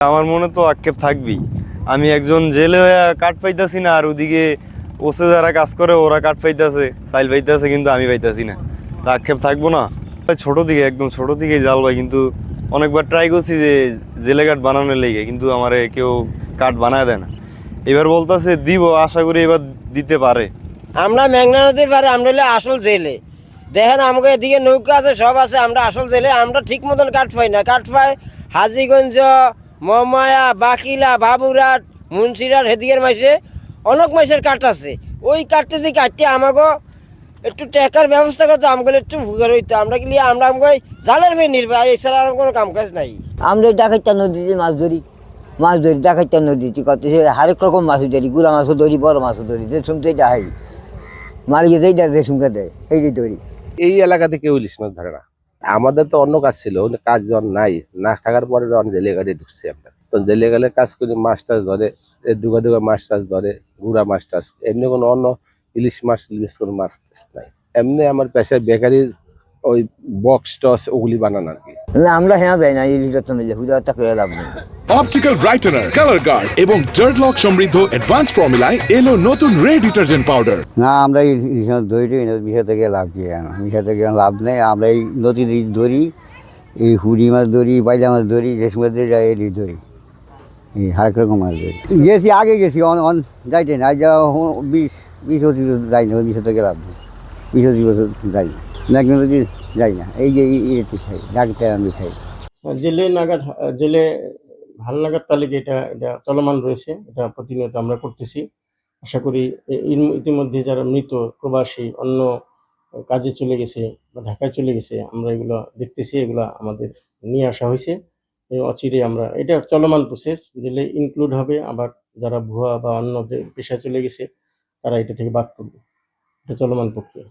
আমার মনে তো আক্ষেপ থাকবেই। আমি একজন জেলে হয়ে কাঠ পাইতাছি না, আর ওদিকে ওসে যারা কাজ করে ওরা কাঠ পাইতাছে, চাইল পাইতাছে, কিন্তু আমি পাইতাছি না। তা আক্ষেপ থাকবো না? ছোট থেকে, একদম ছোট থেকেই জাল ভাই, কিন্তু অনেকবার ট্রাই করছি যে জেলে কাঠ বানানোর লেগে, কিন্তু আমারে কেউ কাঠ বানায় দেয় না। এবার বলতেছে দিব, আশা করি এবার দিতে পারে। আমরা মেঘনা নদীর পারে, আমরা হলে আসল জেলে। দেখেন আমাকে এদিকে নৌকা আছে, সব আছে, আমরা আসল জেলে। আমরা ঠিক মতন কাঠ পাই না। কাঠ পাই হাজিগঞ্জ, মমায়া, বাকিলা, বাবুরাট, মুন্সিরাট, হেদিকের মাইসে অনেক মাইসের কাঠ আছে। ওই কাঠটা যে কাটতে আমাকে একটু টাকার ব্যবস্থা করতো, আমাকে একটু ভুগার হইতো। আমরা কি আমরা আমাকে জালের মেয়ে নির্ভর, এছাড়া আর কোনো কাম কাজ নাই। আমরা ডাকাইতা নদীতে মাছ ধরি, ডাকাইতা নদীতে কত হরেক রকম মাছও ধরি, গুড়া মাছও ধরি, বড় মাছও ধরি, যে শুনতে এটা হাই মারিয়ে যেইটা যে শুনতে দেয় সেইটাই ধরি। এই এলাকাতে কেউ ইলিশ মাছ ধরে না। আমাদের তো অন্য কাজ ছিল, কাজ যখন নাই, না থাকার পরে যখন জেলে গাড়ি ঢুকছি আমরা, তখন জেলে গেলে কাজ করি, মাছ টাছ ধরে, দুগা দুগা মাছ টাছ ধরে, গুড়া মাছ টাছ, এমনি কোনো অন্য ইলিশ মাছ কোনো মাছ নাই। এমনি আমার পেশায় বেকারির ওই বক্স টস ওগুলি বানান আর কি। না আমরা হ্যাঁ যাই না, ইলিশ যত্ন মিলে হুদা করে লাভ নেই। অপটিক্যাল ব্রাইটেনার, কালার গার্ড এবং জার্ট লক সমৃদ্ধ অ্যাডভান্স ফর্মুলায় এলো নতুন রে ডিটারজেন্ট পাউডার। না আমরা ইলিশ মাছ ধরি, মিশা থেকে লাভ কি, মিশা থেকে লাভ নেই। আমরা এই নদীতে ধরি, এই হুড়ি মাছ ধরি, বাইলা মাছ ধরি, যে সময় যাই এলি ধরি, এই হরেক রকম মাছ ধরি। গেছি আগে গেছি, যাইতে না, যা 20-25 বছর যাই না, মিশা থেকে লাভ নেই, 20-25 বছর যাই না, মেঘনা নদী যাই না। এই যে ইয়েতে খাই, ডাকতে আমি খাই। জেলে হাল নাগাদ তালিকা এটা এটা চলমান রয়েছে। এটা প্রতিনিয়ত আমরা করতেছি। আশা করি ইতিমধ্যে যারা মৃত প্রবাসী অন্য কাজে চলে গেছে বা ঢাকায় চলে গেছে, আমরা এগুলো দেখতেছি, এগুলো আমাদের নিয়ে আসা হয়েছে এবং অচিরে আমরা, এটা চলমান প্রসেস, জেলে ইনক্লুড হবে। আবার যারা ভুয়া বা অন্য যে পেশায় চলে গেছে তারা এটা থেকে বাদ পড়বে। এটা চলমান প্রক্রিয়া।